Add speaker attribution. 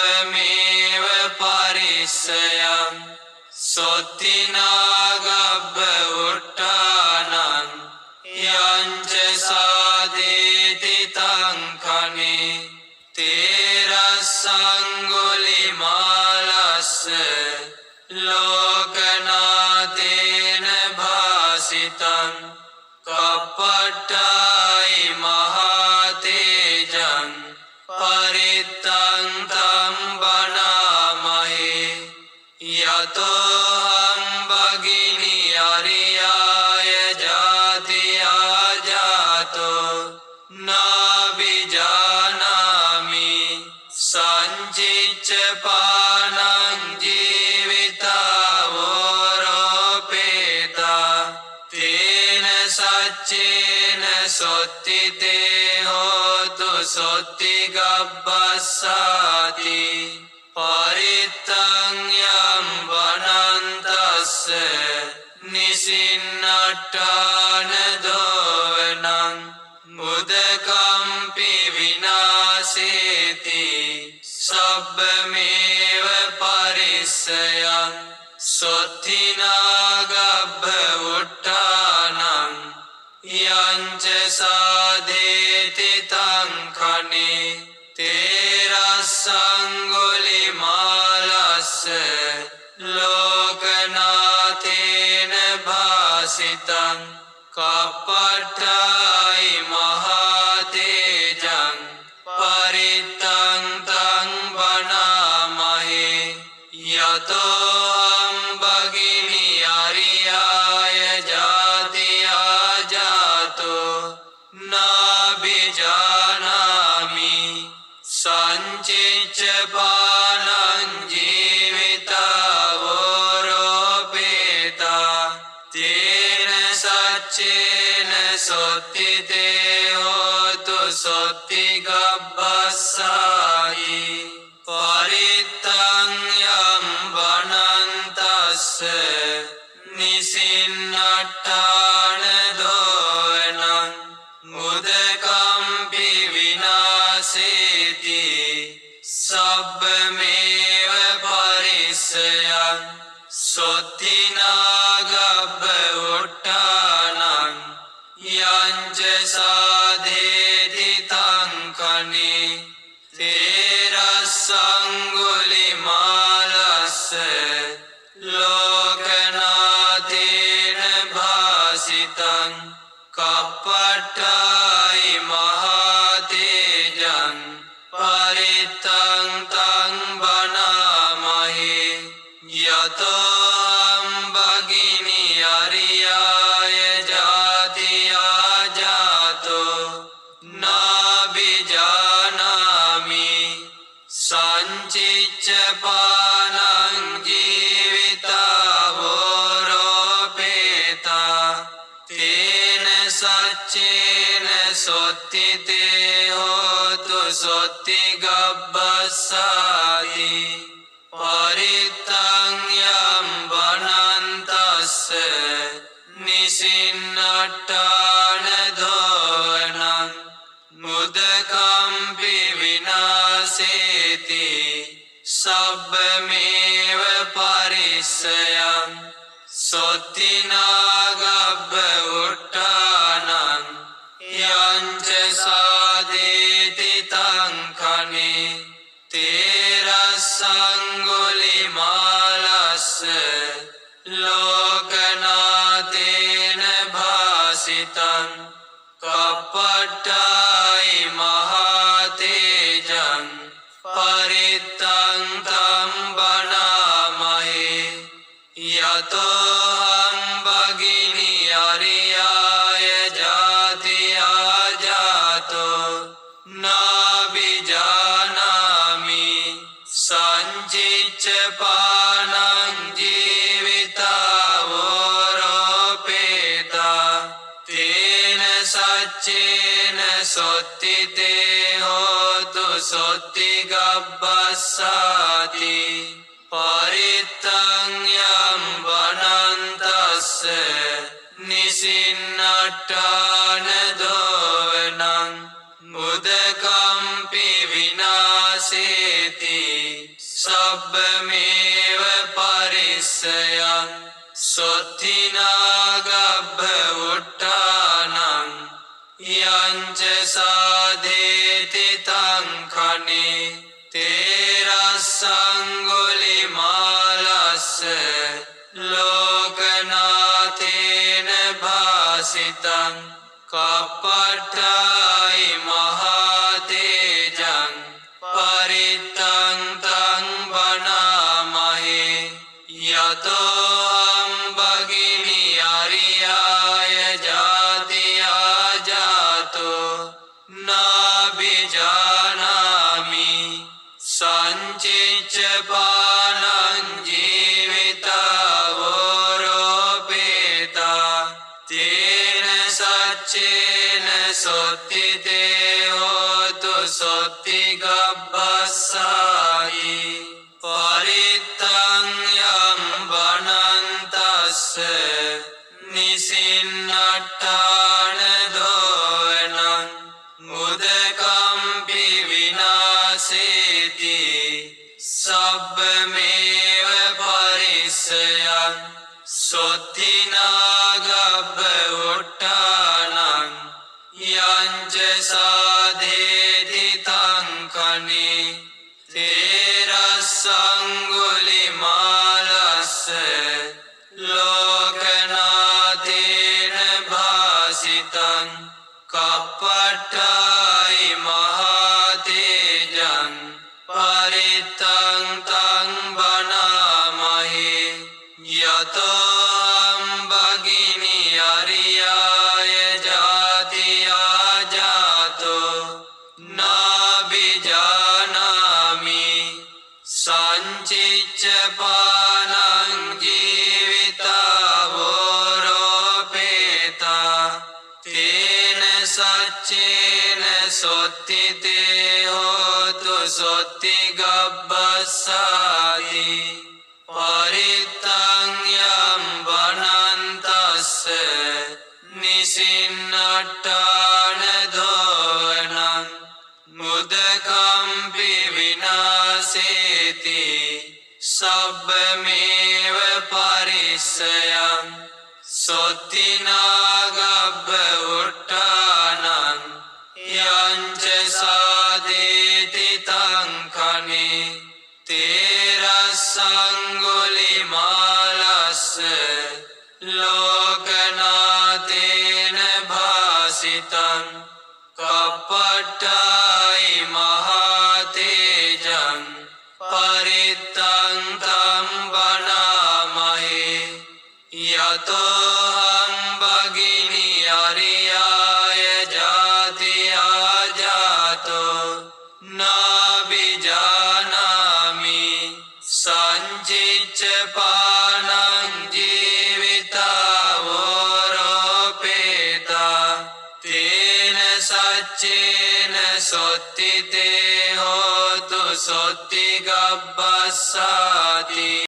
Speaker 1: සබ්බමේව පරිස්සයං සොත්තිනාගබ්බ උට්ටානං යංච සාදේති තං කනේ තේරස්සංගුලිමාලස්ස ලෝකනාතේන භාසිතං කප්පට්ටායි මහතේජං පරිත්තං තම් බනාමහේ යතෝහං භගිනි අරියාය ජාතියා ජාතෝ නාබිජානාමි සංචිච්ච පානං ජීවිතාවෝරෝපේතා තේන සච්චේන සොත්තිතේ හෝතු සොත්තිගබ්බස්සාති පරිත්තං යම් වනන්තස්ස නිසින්නට්ඨාන දෝවනං මුදකම්පි විනාශේති සබ්බමේව පරිස්සයං සොත්තිනාගබ්බ උට්ටානං යංච සාදේති තං කනේ තේරස්සංගුලිමාලස්ස ලෝකනාතේන භාසිතං කප්පට්ටායි මහතේජං පරිත්තං තං බනාමහේ යතෝහං භගිනි අරියාය ජාතියා ජාතෝ නාබිජානාමි සංචිච්ච පානං ජීවිතාවෝරෝපේතා තේන සච්චේන සොත්තිතේ හෝතු සොත්තිගබ්බස්සායි පරිත්තං යම් වනන්තස්ස නිසින්නට්ඨාන දෝවනං මුදකම්පි විනාශේති සබ්බමේව පරිස්සයං සොත්තිනාගබ්බ උට්ටානං යංච සාදේති තං කනේ තේරස්සංගුලිමාලස්ස ලෝකනාතේන භාසිතං කප්පට්ටායි මහතේජං පරිත්තං තං බනාමහේ යතෝහං භගිනි අරියාය ජාතියා ජාතෝ නාබිජානාමි සංචිච්ච පානං ජීවිතාවෝරෝපේතා තේන සච්චේන සොත්තිතේ හෝතු සොත්තිගබ්බස්සාති පරිත්තං යම් වනන්තස්ස නිසින්නට්ඨාන දෝවනං මුදකම්පි විනාශේති සබ්බමේව පරිස්සයං සොත්තිනාගබ්බ උට්ටානං යංච සාදේති තං කනේ තේරස්සංගුලිමාලස්ස ලෝකනාතේන භාසිතං කප්පට්ටායි මහතේජං පරිත්තං තම් බනාමහේ යතෝහං භගිනි අරියාය ජාතියා ජාතෝ නාබිජානාමි සංචිච්ච පානං ජීවිතාවෝරෝපේතා තේන සච්චේන සොත්තිතේ හෝතු සොත්තිගබ්බස්සාති පරිත්තං යම් වනන්තස්ස නිසින්නට්ඨාන දෝවනං මුදකම්පි විනාශේති සබ්බමේව පරිස්සයං සොත්තිනා ගබ්බ උට්ටානං යංච සාධේති තං කනේ තේරස්සංගුලිමාලස්ස ලෝකනාථේන භාසිතං කප්පට්ඨායි මහතේජං පරිත්තං තං බණාමහේ යතෝ භගිනි අරියාය ජාතියා ජාතෝ නාබිජානාමි සංචිච්ච පානං ජීවිතාවෝරෝපේතා තේන සච්චේන සොත්තිතේ හෝතු සොත්ති ගබ්බස්සායි පරිත්තං යම් බනන්තස්ස නිසින්නට්ඨාන දෝවනං මුදකම්පි විනාසේති සබ්බමේව පරිස්සයං සොත්තිනා ගබ්බ උට්ටානං යංච සාධේති තං කනේ තේරස්සංගුලිමාලස්ස ලෝකනාථේන භාසිතං කප්පට්ඨායි මහතේජං පරිත්තං තං බණාමහේ යතෝ භගිනි අරියාය ජාතියා ජාතෝ නාබිජානාමි සංචිච්ච පානං ජීවිතාවෝරෝපේතා තේන සච්චේන සොත්තිතේ හෝතු සොත්ති ගබ්බස්සාති පරිත්තං යම් බනන්තස්ස නිසින්නට්ඨාන දෝවනං මුදකම්පි විනාසේති සබ්බමේව පරිස්සයං සොත්තිනා ගබ්බ උට්ටානං යංච සාධේති තං කනේ තේරස්සංගුලිමාලස්ස ලෝකනාථේන භාසිතං කප්පට්ඨායි මහතේජං පරිත්තං තං බණාමහේ යතෝ භගිනි අරියාය ජාතියා ජාතෝ නාබිජානාමි සංචිච්ච පානං ජීවිතාවෝරෝපේතා තේන සච්චේන සොත්තිතේ හෝතු සොත්ති ගබ්බස්සාති